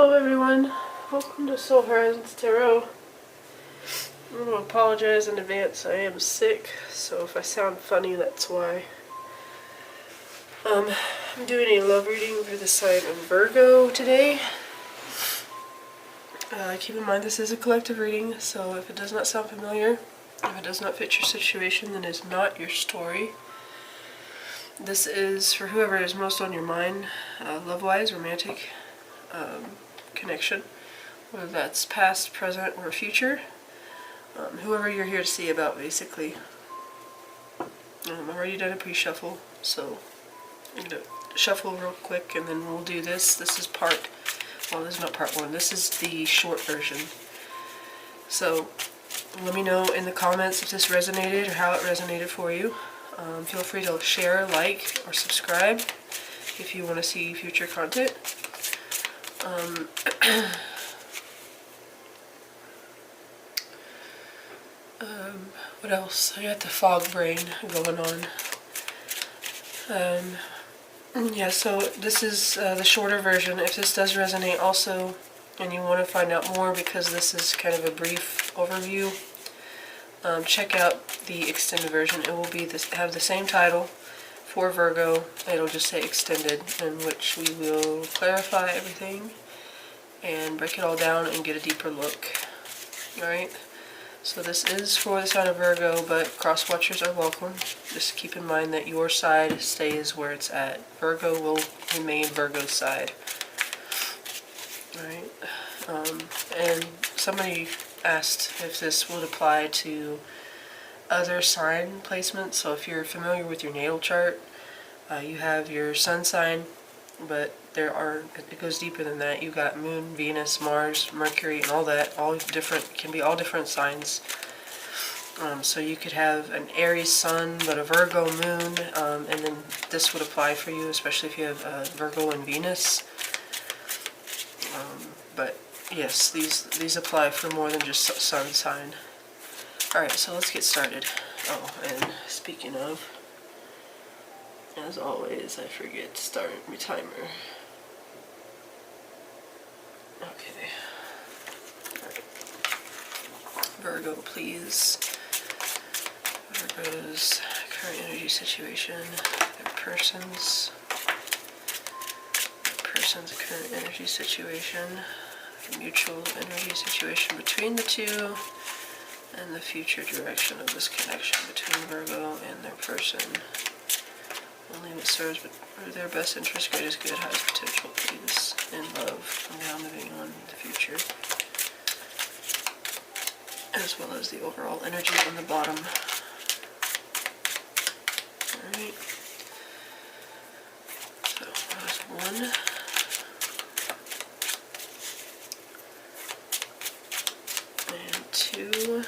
Hello everyone, welcome to Soul Horizons Tarot. I'm going to apologize in advance, I am sick, so if I sound funny that's why. I'm doing a love reading for the sign of Virgo today. Keep in mind this is a collective reading, so if it does not sound familiar, if it does not fit your situation, then it's not your story. This is for whoever is most on your mind, love-wise, romantic connection, whether that's past, present, or future. Whoever you're here to see about, basically. I've already done a pre-shuffle, so I'm going to shuffle real quick and then we'll do this. This is well, this is not part one, this is the short version. So let me know in the comments if this resonated or how it resonated for you. Feel free to share, like, or subscribe if you want to see future content. What else? I got the fog brain going on. Yeah, so this is the shorter version. If this does resonate also, and you want to find out more because this is kind of a brief overview, check out the extended version. It will be have the same title for Virgo. It'll just say extended, in which we will clarify everything and break it all down and get a deeper look. Alright? So this is for the sign of Virgo, but cross-watchers are welcome. Just keep in mind that your side stays where it's at. Virgo will remain Virgo's side. Alright? And somebody asked if this would apply to other sign placements. So if you're familiar with your natal chart, you have your sun sign, but it goes deeper than that. You've got Moon, Venus, Mars, Mercury, and all that, can be all different signs. So you could have an Aries sun, but a Virgo moon, and then this would apply for you, especially if you have Virgo and Venus. But yes, these apply for more than just sun sign. Alright, so let's get started. Oh, and speaking of, as always, I forget to start my timer. Okay. Alright. Virgo, please. Virgo's current energy situation, their person's current energy situation, the mutual energy situation between the two, and the future direction of this connection between Virgo and their person. Only what serves their best interest, greatest good, highest potential, please, in love, and now moving on in the future. As well as the overall energy on the bottom. Alright. So, that was one. And two.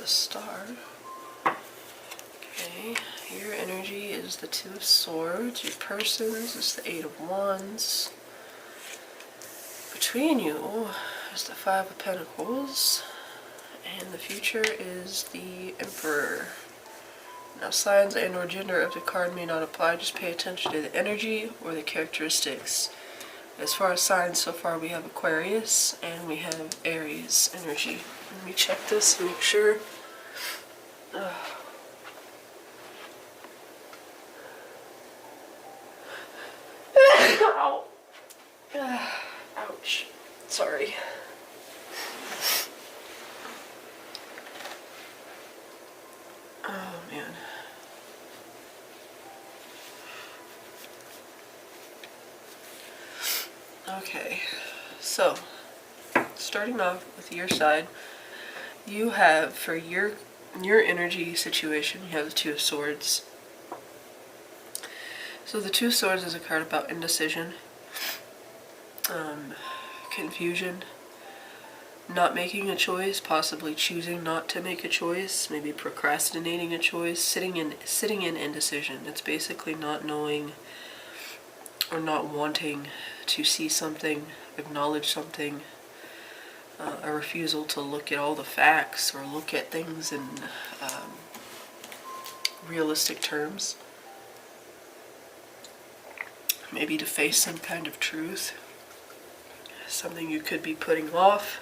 Star. Okay, your energy is the Two of Swords, your person's is the Eight of Wands. Between you is the Five of Pentacles, and the future is the Emperor. Now, signs and or gender of the card may not apply, just pay attention to the energy or the characteristics. As far as signs, so far we have Aquarius and we have Aries energy. Let me check this and make sure. Ow. Ouch. Sorry. Oh man. Okay, so starting off with your side, you have for your energy situation, you have the Two of Swords. So the Two of Swords is a card about indecision, confusion, not making a choice, possibly choosing not to make a choice, maybe procrastinating a choice, sitting in indecision. It's basically not knowing or not wanting to see something, acknowledge something, a refusal to look at all the facts or look at things in realistic terms. Maybe to face some kind of truth, something you could be putting off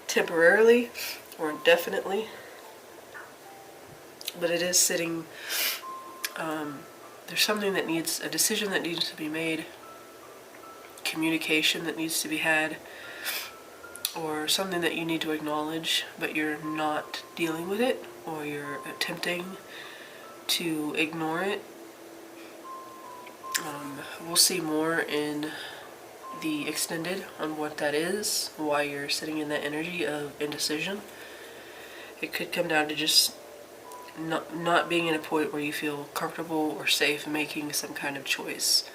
temporarily or indefinitely, but it is sitting, there's something that needs, a decision that needs to be made, communication that needs to be had, or something that you need to acknowledge, but you're not dealing with it, or you're attempting to ignore it. We'll see more in the extended on what that is, why you're sitting in that energy of indecision. It could come down to just not being in a point where you feel comfortable or safe making some kind of choice.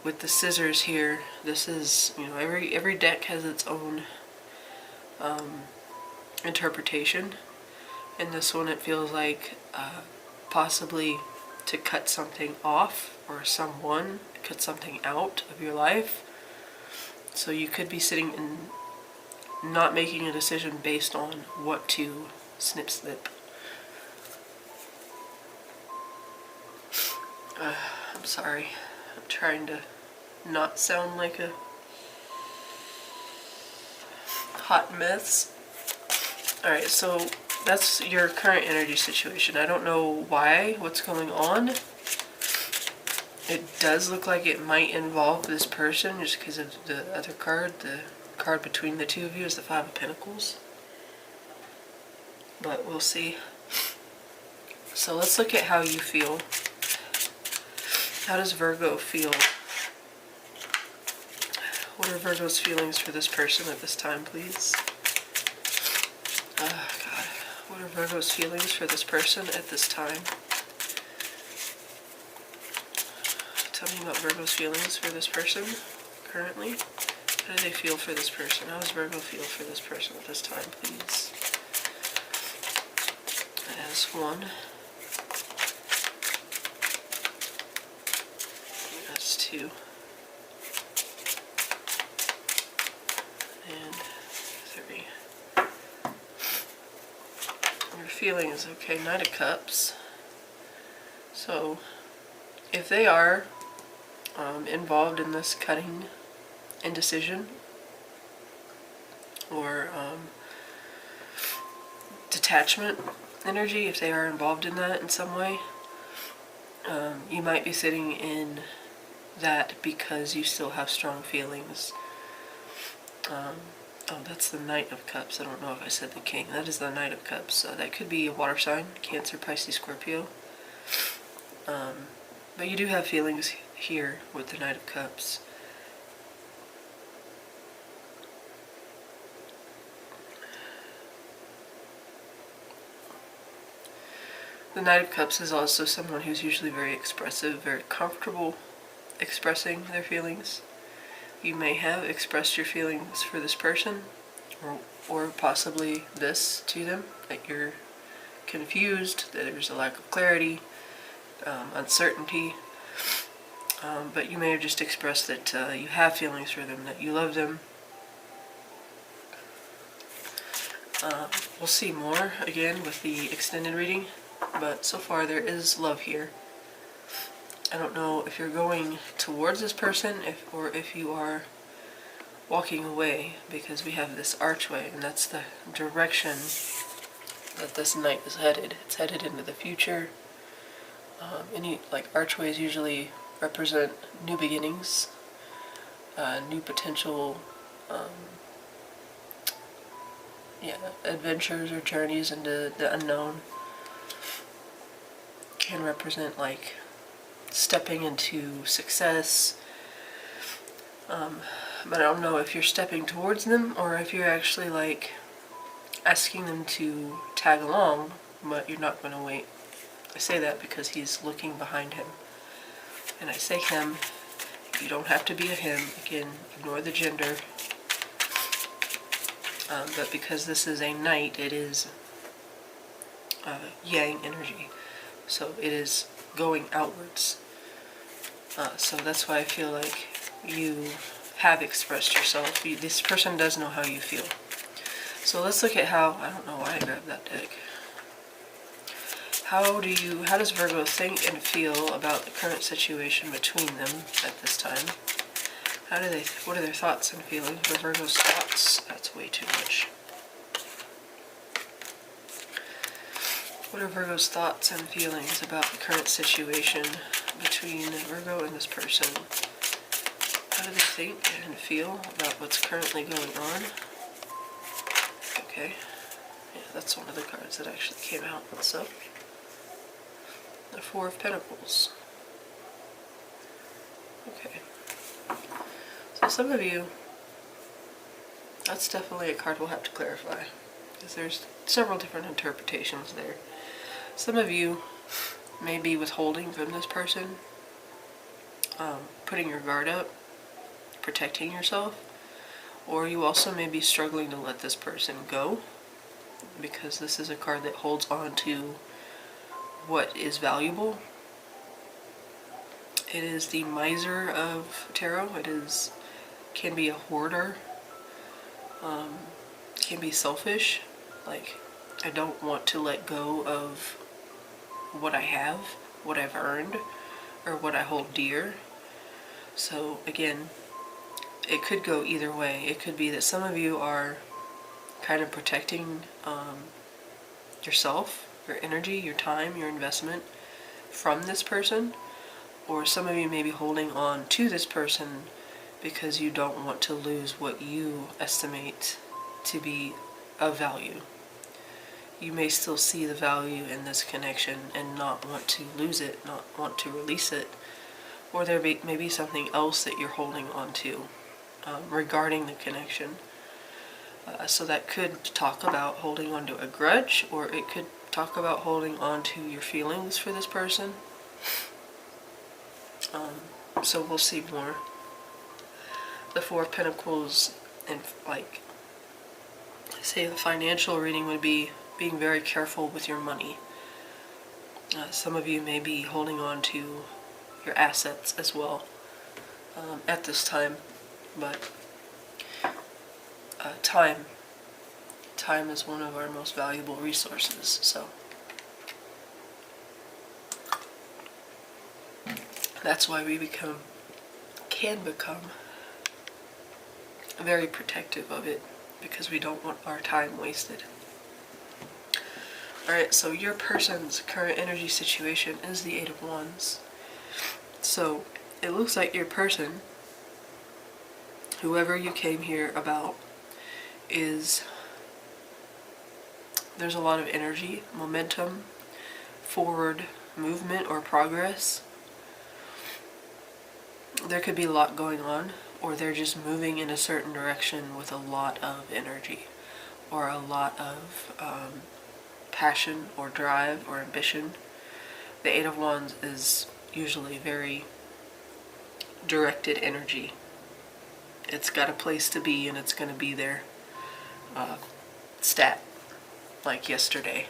With the scissors here, this is, every deck has its own interpretation. In this one, it feels like possibly to cut something off or someone, cut something out of your life. So you could be sitting and not making a decision based on what to snip. I'm sorry. I'm trying to not sound like a hot mess. Alright, so that's your current energy situation. I don't know what's going on. It does look like it might involve this person just because of the other card. The card between the two of you is the Five of Pentacles. But we'll see. So let's look at how you feel. How does Virgo feel? What are Virgo's feelings for this person at this time, please? Oh, God. What are Virgo's feelings for this person at this time? Tell me about Virgo's feelings for this person currently. How do they feel for this person? How does Virgo feel for this person at this time, please? As one. That's two. And three. Your feelings, okay, Knight of Cups. So, if they are involved in this cutting indecision or detachment energy, if they are involved in that in some way, you might be sitting in that because you still have strong feelings. Oh, that's the Knight of Cups. I don't know if I said the King. That is the Knight of Cups. That could be a water sign, Cancer, Pisces, Scorpio. But you do have feelings here with the Knight of Cups. The Knight of Cups is also someone who's usually very expressive, very comfortable expressing their feelings. You may have expressed your feelings for this person, or possibly this to them, that you're confused, that there's a lack of clarity, uncertainty, but you may have just expressed that you have feelings for them, that you love them. We'll see more again with the extended reading, but so far there is love here. I don't know if you're going towards this person or if you are walking away, because we have this archway, and that's the direction that this Knight is headed. It's headed into the future. Archways usually represent new beginnings, new potential, adventures or journeys into the unknown. Can represent like stepping into success. But I don't know if you're stepping towards them or if you're actually like asking them to tag along, but you're not going to wait. I say that because he's looking behind him. And I say him, you don't have to be a him. Again, ignore the gender. But because this is a knight, it is yang energy. So it is going outwards. So that's why I feel like you have expressed yourself. This person does know how you feel. So let's look at how, I don't know why I grabbed that deck. How does Virgo think and feel about the current situation between them at this time? What are their thoughts and feelings? What are Virgo's thoughts? That's way too much. What are Virgo's thoughts and feelings about the current situation between Virgo and this person? How do they think and feel about what's currently going on? Okay. Yeah, that's one of the cards that actually came out. So, the Four of Pentacles. Okay. So some of you, that's definitely a card we'll have to clarify, because there's several different interpretations there. Some of you may be withholding from this person, putting your guard up, protecting yourself, or you also may be struggling to let this person go, because this is a card that holds on to what is valuable. It is the Miser of Tarot. Can be a hoarder, can be selfish, like I don't want to let go of what I have, what I've earned, or what I hold dear. So again, it could go either way. It could be that some of you are kind of protecting yourself, your energy, your time, your investment from this person, or some of you may be holding on to this person because you don't want to lose what you estimate to be of value. You may still see the value in this connection and not want to lose it, not want to release it, or there may be something else that you're holding on to regarding the connection. So that could talk about holding on to a grudge, or it could talk about holding on to your feelings for this person. So we'll see more. The Four of Pentacles, and like, say the financial reading would be being very careful with your money. Some of you may be holding on to your assets as well at this time, but time is one of our most valuable resources, so that's why we can become very protective of it, because we don't want our time wasted. Alright, so your person's current energy situation is the Eight of Wands. So it looks like your person, whoever you came here about, there's a lot of energy, momentum, forward movement or progress. There could be a lot going on, or they're just moving in a certain direction with a lot of energy, or a lot of passion or drive or ambition. The Eight of Wands is usually very directed energy. It's got a place to be and it's going to be there. Stat, like yesterday.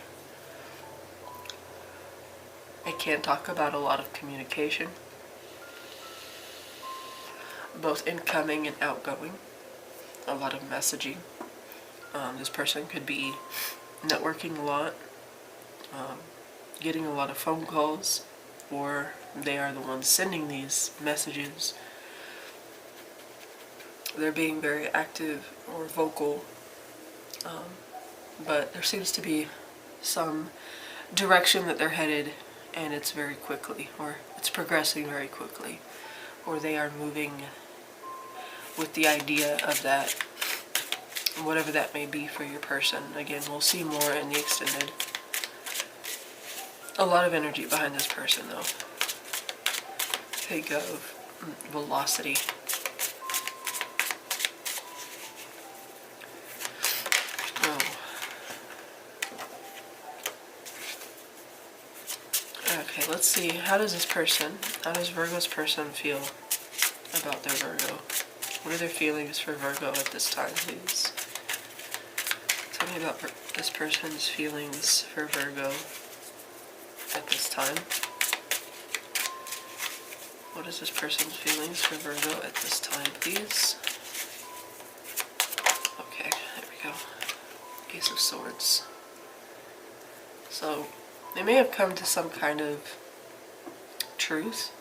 I can talk about a lot of communication, both incoming and outgoing, a lot of messaging. This person could be networking a lot, getting a lot of phone calls, or they are the ones sending these messages. They're being very active or vocal, but there seems to be some direction that they're headed, and it's very quickly, or it's progressing very quickly, or they are moving with the idea of that, whatever that may be for your person. Again, we'll see more in the extended. A lot of energy behind this person, though. Think of velocity. Okay, let's see. How does Virgo's person feel about their Virgo? What are their feelings for Virgo at this time, please? me about this person's feelings for Virgo at this time. What is this person's feelings for Virgo at this time, please? Okay, there we go. Ace of Swords. So, they may have come to some kind of truth.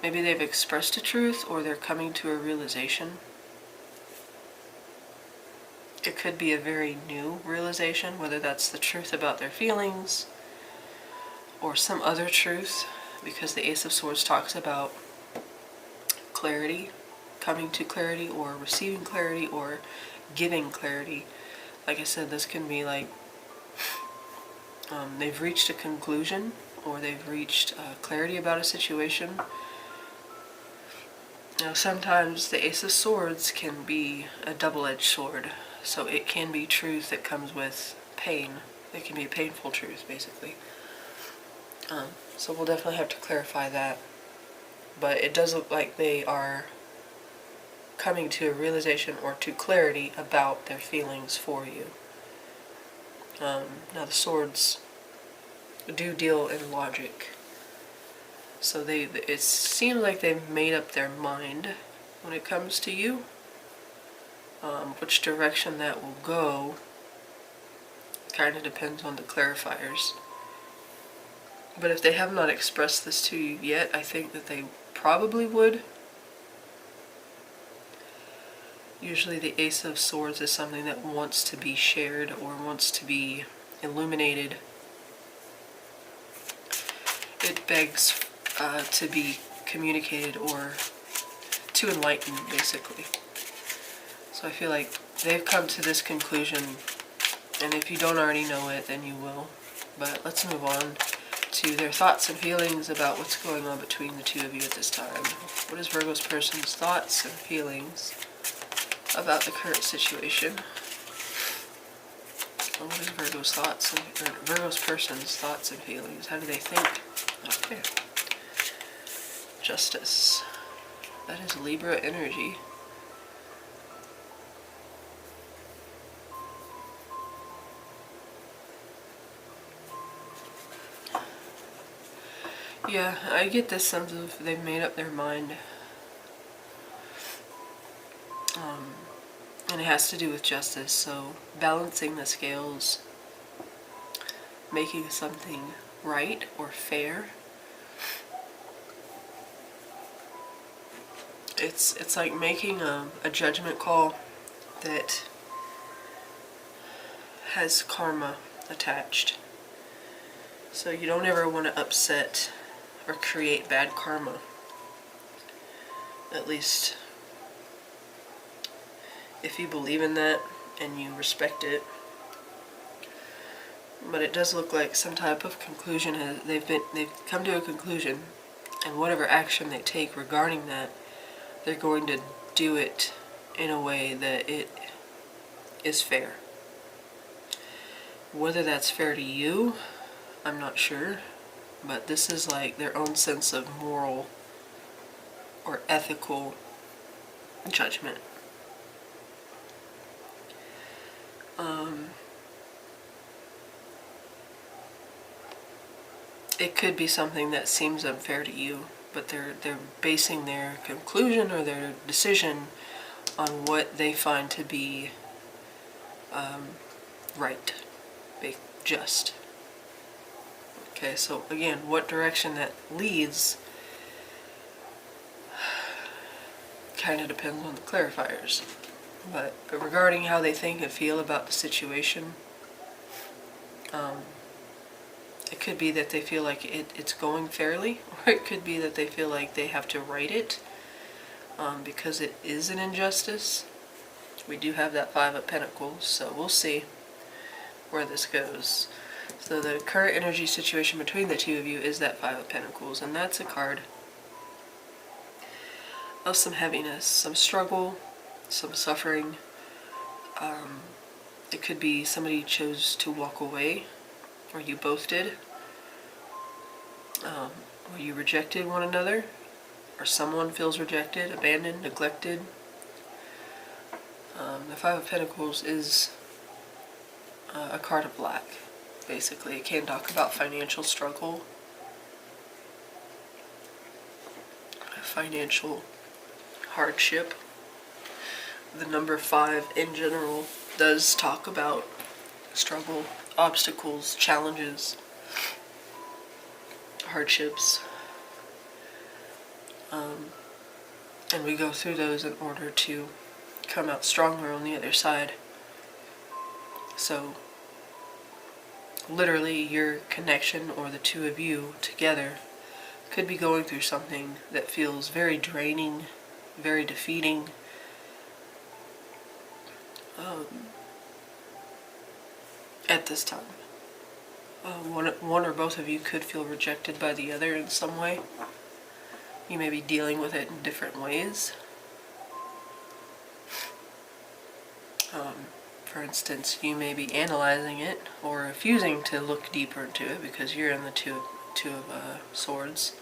Maybe they've expressed a truth, or they're coming to a realization. It could be a very new realization, whether that's the truth about their feelings, or some other truth, because the Ace of Swords talks about clarity, coming to clarity, or receiving clarity, or giving clarity. Like I said, this can be like they've reached a conclusion, or they've reached clarity about a situation. Now, sometimes the Ace of Swords can be a double-edged sword, so it can be truth that comes with pain. It can be a painful truth, basically. So we'll definitely have to clarify that. But it does look like they are coming to a realization or to clarity about their feelings for you. Now the swords do deal in logic. So it seems like they've made up their mind when it comes to you. Which direction that will go kind of depends on the clarifiers. But if they have not expressed this to you yet, I think that they probably would. Usually the Ace of Swords is something that wants to be shared or wants to be illuminated. It begs to be communicated or to enlighten, basically. So I feel like they've come to this conclusion, and if you don't already know it, then you will. But let's move on to their thoughts and feelings about what's going on between the two of you at this time. What is Virgo's person's thoughts and feelings about the current situation? And what is Virgo's thoughts and Virgo's person's thoughts and feelings? How do they think? Okay. Justice. That is Libra energy. Yeah, I get this sense of they've made up their mind. And it has to do with justice, so balancing the scales, making something right or fair. It's like making a judgment call that has karma attached. So you don't ever want to upset or create bad karma. At least if you believe in that and you respect it. But it does look like some type of conclusion they've come to a conclusion, and whatever action they take regarding that, they're going to do it in a way that it is fair. Whether that's fair to you, I'm not sure, but this is like their own sense of moral or ethical judgment. It could be something that seems unfair to you, but they're basing their conclusion or their decision on what they find to be right, just. Okay, so again, what direction that leads kind of depends on the clarifiers. But regarding how they think and feel about the situation, it could be that they feel like it's going fairly, or it could be that they feel like they have to right it because it is an injustice. We do have that Five of Pentacles, so we'll see where this goes. So the current energy situation between the two of you is that Five of Pentacles, and that's a card of some heaviness, some struggle, some suffering. It could be somebody chose to walk away, or you both did, or you rejected one another, or someone feels rejected, abandoned, neglected. The Five of Pentacles is a card of black. Basically, it can talk about financial struggle, financial hardship. The number 5 in general does talk about struggle, obstacles, challenges, hardships. And we go through those in order to come out stronger on the other side. So literally your connection, or the two of you together, could be going through something that feels very draining, very defeating. At this time. One or both of you could feel rejected by the other in some way. You may be dealing with it in different ways. For instance, you may be analyzing it or refusing to look deeper into it because you're in the two of Swords,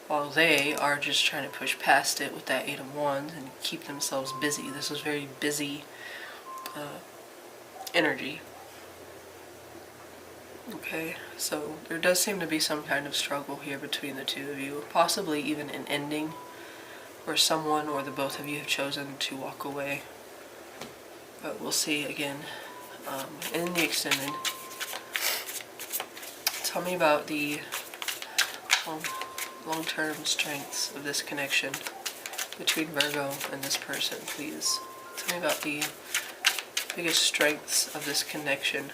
while they are just trying to push past it with that 8 of Wands and keep themselves busy. This is very busy energy. Okay, so there does seem to be some kind of struggle here between the two of you, possibly even an ending where someone or the both of you have chosen to walk away. But we'll see again in the extended. Tell me about the long-term strengths of this connection between Virgo and this person, please. Tell me about the biggest strengths of this connection.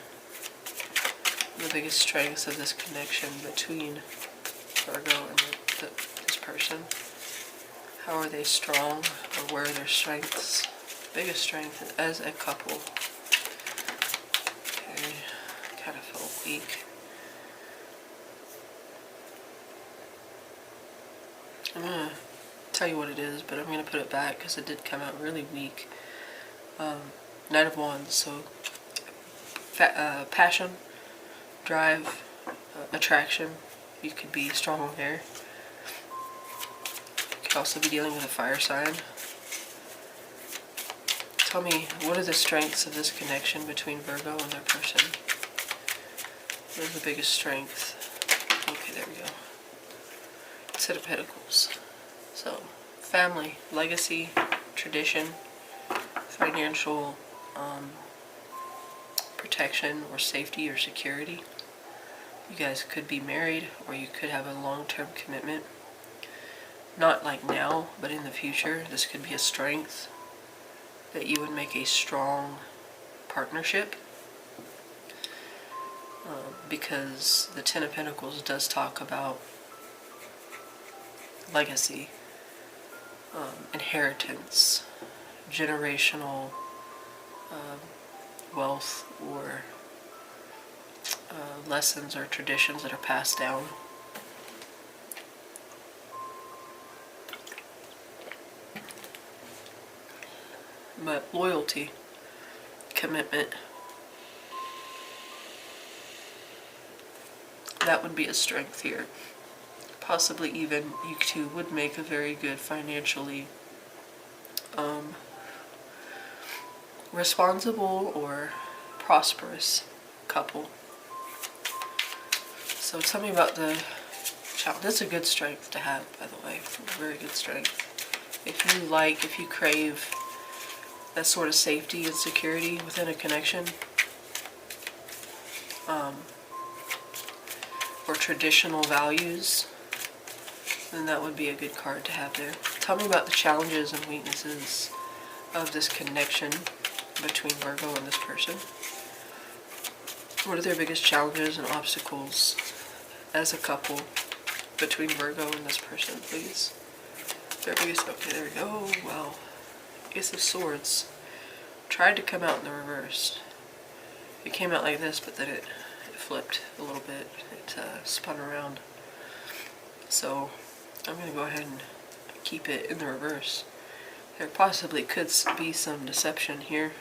The biggest strengths of this connection between Virgo and this person. How are they strong, or where are their strengths? Biggest strength as a couple. Okay, kind of felt weak. I'm going to tell you what it is, but I'm going to put it back because it did come out really weak. Knight of Wands, so passion, drive, attraction. You could be strong there. You could also be dealing with a fire sign. Tell me, what are the strengths of this connection between Virgo and their person? What is the biggest strength? Okay, there we go. Set of Pentacles. So, family, legacy, tradition, financial protection or safety or security. You guys could be married, or you could have a long-term commitment. Not like now, but in the future. This could be a strength that you would make a strong partnership. Because the Ten of Pentacles does talk about legacy, inheritance, generational wealth, or lessons or traditions that are passed down. But loyalty, commitment, that would be a strength here. Possibly even you two would make a very good financially responsible or prosperous couple. So tell me about the child. That's a good strength to have, by the way. Very good strength. If you crave that sort of safety and security within a connection, or traditional values, then that would be a good card to have there. Tell me about the challenges and weaknesses of this connection between Virgo and this person. What are their biggest challenges and obstacles as a couple between Virgo and this person, please? Their biggest, okay, there we go. Wow. Ace of Swords. Tried to come out in the reverse. It came out like this, but then it flipped a little bit. It spun around. So I'm going to go ahead and keep it in the reverse. There possibly could be some deception here.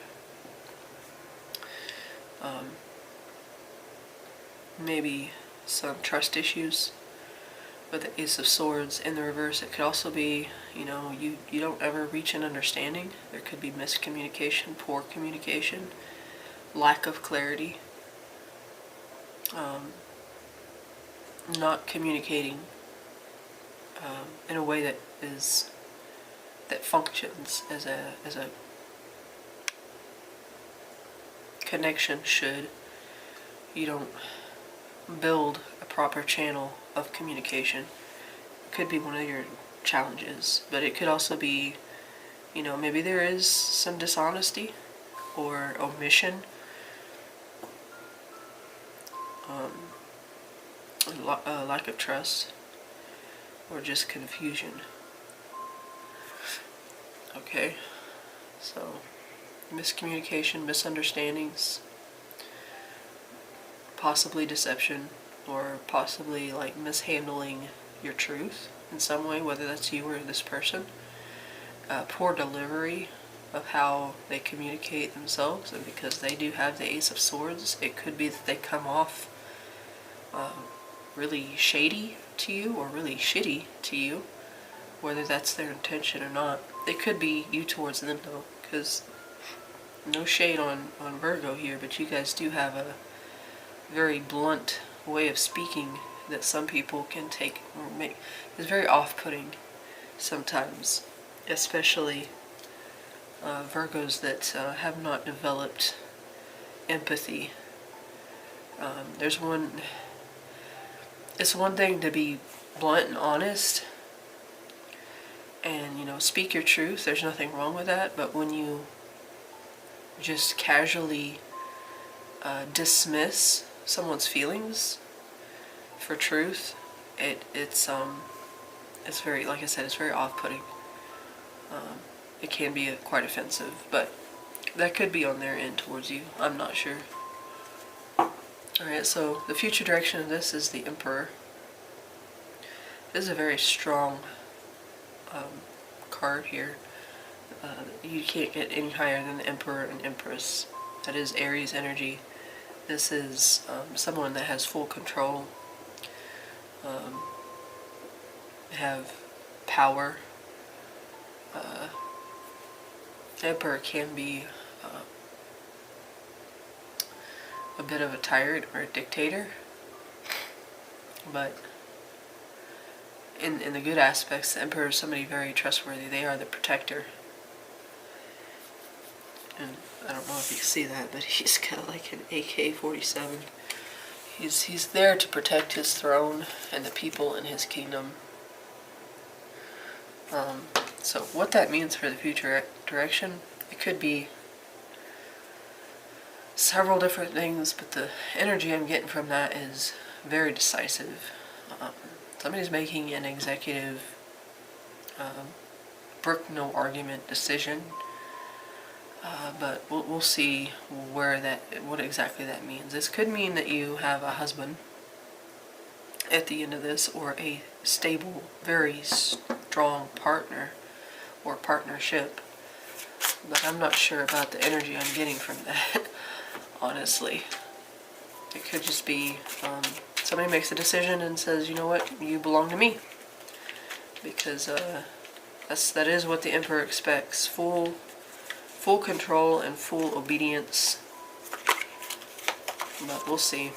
Maybe some trust issues with the Ace of Swords in the reverse. It could also be, you don't ever reach an understanding. There could be miscommunication, poor communication, lack of clarity, not communicating in a way that functions as a connection should. You don't build a proper channel of communication. It could be one of your challenges, but it could also be, maybe there is some dishonesty or omission, a lack of trust, or just confusion. Okay, so miscommunication, misunderstandings, possibly deception, or possibly like mishandling your truth in some way, whether that's you or this person. Poor delivery of how they communicate themselves, and because they do have the Ace of Swords, it could be that they come off really shady to you or really shitty to you, whether that's their intention or not. It could be you towards them though, because no shade on Virgo here, but you guys do have a very blunt way of speaking that some people can take or make. It's very off-putting sometimes, especially Virgos that have not developed empathy. It's one thing to be blunt and honest and, speak your truth. There's nothing wrong with that. But when you just casually dismiss someone's feelings for truth, it's very, like I said, it's very off-putting. It can be quite offensive, but that could be on their end towards you. I'm not sure. Alright, so the future direction of this is the Emperor. This is a very strong card here. You can't get any higher than the Emperor and Empress. That is Aries energy. This is someone that has full control, have power. Emperor can be a bit of a tyrant or a dictator, but in the good aspects, the Emperor is somebody very trustworthy. They are the protector. And I don't know if you can see that, but he's kind of like an AK-47. He's there to protect his throne and the people in his kingdom. So what that means for the future direction, it could be several different things, but the energy I'm getting from that is very decisive. Somebody's making an executive, brook no argument decision, but we'll see what exactly that means. This could mean that you have a husband at the end of this, or a stable, very strong partner or partnership, but I'm not sure about the energy I'm getting from that. Honestly, it could just be somebody makes a decision and says, you know what, you belong to me, because that is what the Emperor expects: full control and full obedience. But we'll see.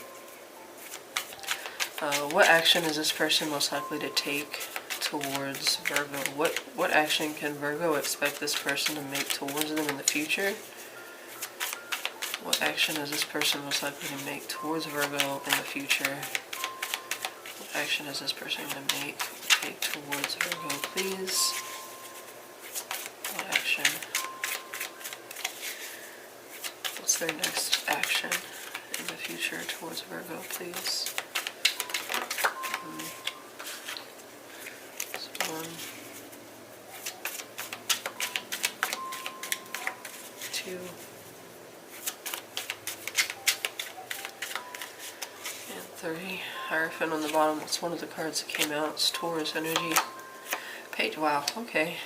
What action is this person most likely to take towards Virgo? What action can Virgo expect this person to make towards them in the future? What action is this person most likely to make towards Virgo in the future? What action is this person going to take towards Virgo, please? What action? What's their next action in the future towards Virgo, please? So 1, 2, and 3. Hierophant on the bottom. That's one of the cards that came out. It's Taurus energy. Page. Wow. Okay.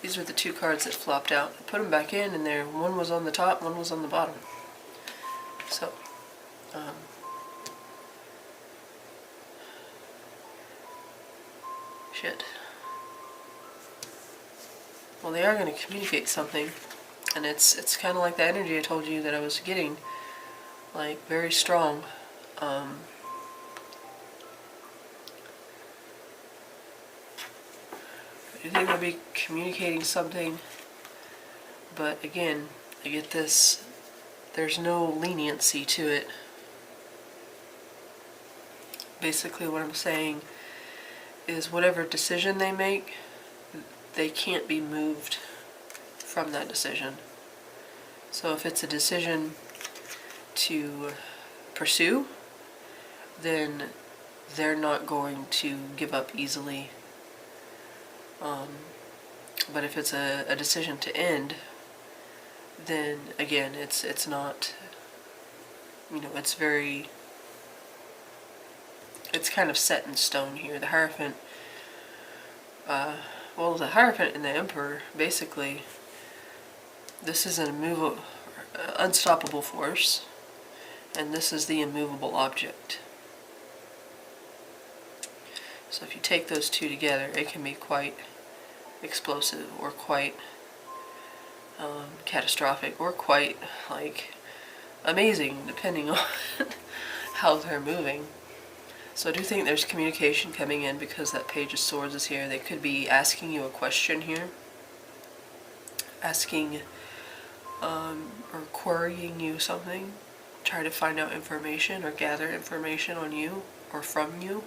These were the two cards that flopped out. I put them back in, and there, one was on the top, one was on the bottom. So, shit. Well, they are going to communicate something. And it's kind of like the energy I told you that I was getting, like very strong. I think I'll be communicating something, but again, I get this, there's no leniency to it. Basically what I'm saying is whatever decision they make, they can't be moved from that decision. So if it's a decision to pursue, then they're not going to give up easily. But if it's a decision to end, then again, it's not, you know, it's kind of set in stone here. The Hierophant, well, the Hierophant and the Emperor, basically, this is an immovable, unstoppable force, and this is the immovable object. So if you take those two together, it can be quite explosive, or quite catastrophic, or quite, like, amazing, depending on how they're moving. So I do think there's communication coming in because that Page of Swords is here. They could be asking you a question here, asking or querying you something, try to find out information or gather information on you or from you,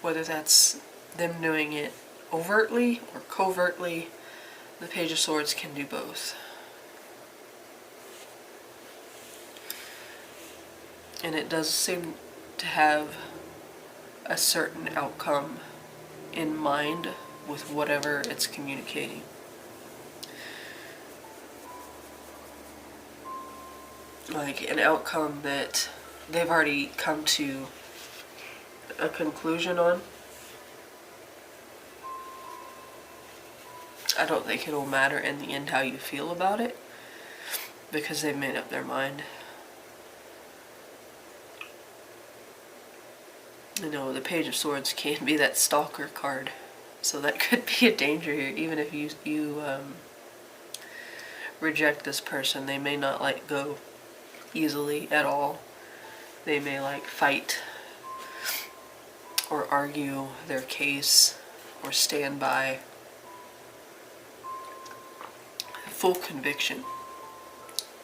whether that's them doing it overtly or covertly. The Page of Swords can do both. And it does seem to have a certain outcome in mind with whatever it's communicating. Like an outcome that they've already come to a conclusion on. I don't think it'll matter in the end how you feel about it, because they've made up their mind. You know, the Page of Swords can be that stalker card, so that could be a danger here. Even if you reject this person, they may not let go easily at all. They may like fight or argue their case or stand by. Full conviction.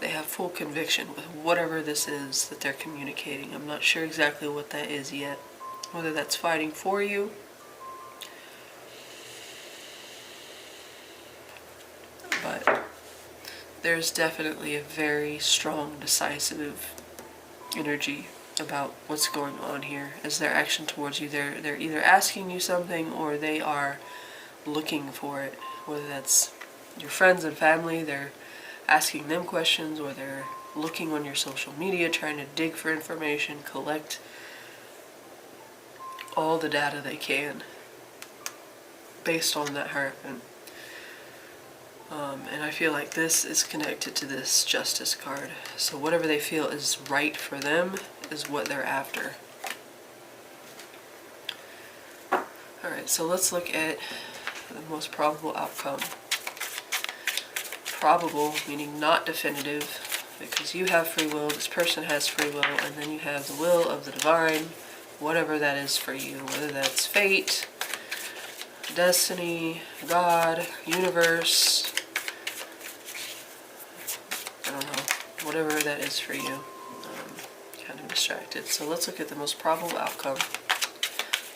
They have full conviction with whatever this is that they're communicating. I'm not sure exactly what that is yet. Whether that's fighting for you, but there's definitely a very strong, decisive energy about what's going on here as their action towards you. They're either asking you something or they are looking for it. Whether that's your friends and family, they're asking them questions, or they're looking on your social media, trying to dig for information, collect all the data they can based on that Hierophant. And I feel like this is connected to this Justice card. So whatever they feel is right for them is what they're after. Alright, so let's look at the most probable outcome. Probable meaning not definitive, because you have free will, this person has free will, and then you have the will of the divine, whatever that is for you, whether that's fate, destiny, God, universe, I don't know, whatever that is for you. Kind of distracted. So let's look at the most probable outcome.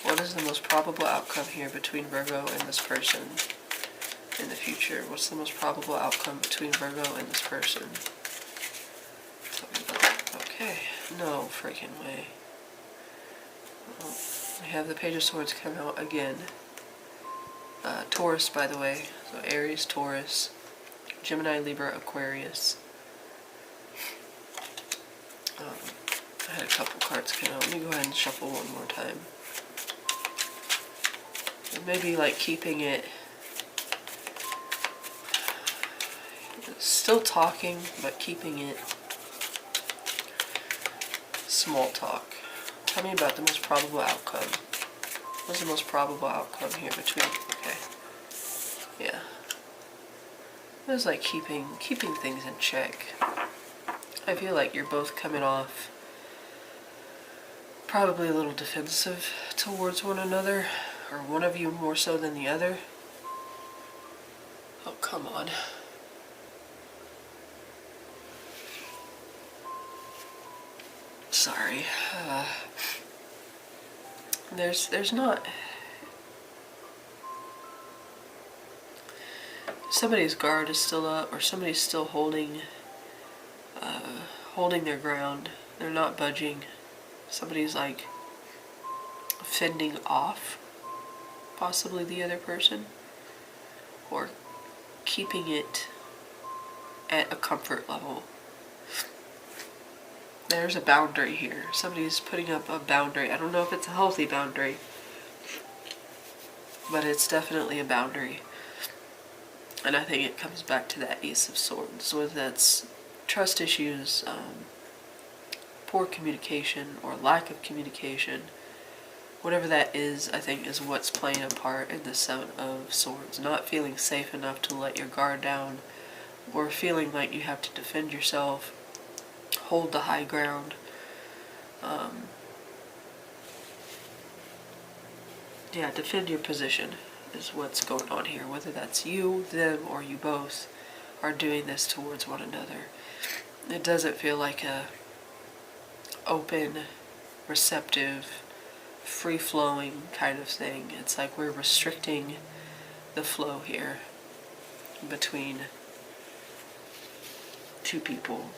What is the most probable outcome here between Virgo and this person in the future? What's the most probable outcome between Virgo and this person? Okay, no freaking way. Well, we have the Page of Swords come out again. Taurus, by the way. So Aries, Taurus, Gemini, Libra, Aquarius. I had a couple cards come out. Let me go ahead and shuffle one more time. And maybe like keeping it still talking, but keeping it small talk. Tell me about the most probable outcome. What's the most probable outcome here between? Okay. Yeah. It's like keeping things in check. I feel like you're both coming off probably a little defensive towards one another, or one of you more so than the other. Oh, come on. Sorry. There's not... Somebody's guard is still up, or somebody's still holding their ground. They're not budging. Somebody's like fending off possibly the other person, or keeping it at a comfort level. There's a boundary here. Somebody's putting up a boundary. I don't know if it's a healthy boundary, but it's definitely a boundary. And I think it comes back to that Ace of Swords, whether that's trust issues, poor communication, or lack of communication. Whatever that is, I think, is what's playing a part in the Seven of Swords. Not feeling safe enough to let your guard down, or feeling like you have to defend yourself, hold the high ground. Yeah, defend your position is what's going on here. Whether that's you, them, or you both are doing this towards one another. It doesn't feel like a open, receptive, free-flowing kind of thing. It's like we're restricting the flow here between two people.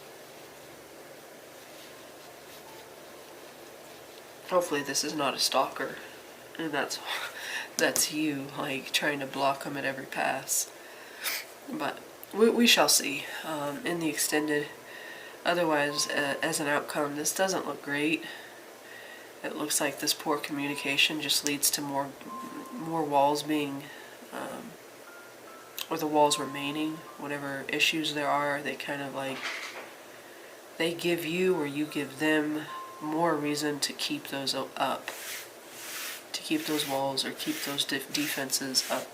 Hopefully this is not a stalker, and that's you, like, trying to block them at every pass. But we shall see in the extended. Otherwise, as an outcome, this doesn't look great. It looks like this poor communication just leads to more walls being, or the walls remaining. Whatever issues there are, they kind of like, they give you or you give them more reason to keep those up, to keep those walls or keep those defenses up.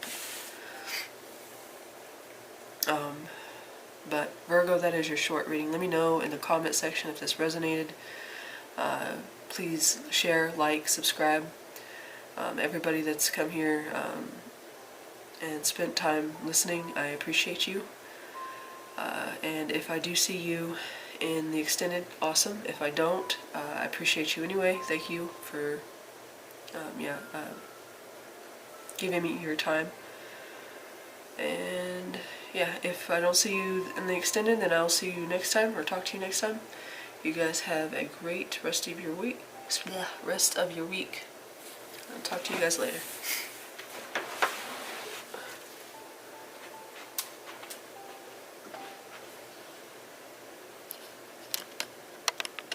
But Virgo, that is your short reading. Let me know in the comment section if this resonated. Please share, like, subscribe. Everybody that's come here and spent time listening, I appreciate you. And if I do see you in the extended, awesome. If I don't, I appreciate you anyway. Thank you for giving me your time. And yeah, if I don't see you in the extended, then I'll see you next time, or talk to you next time. You guys have a great rest of your week. I'll talk to you guys later.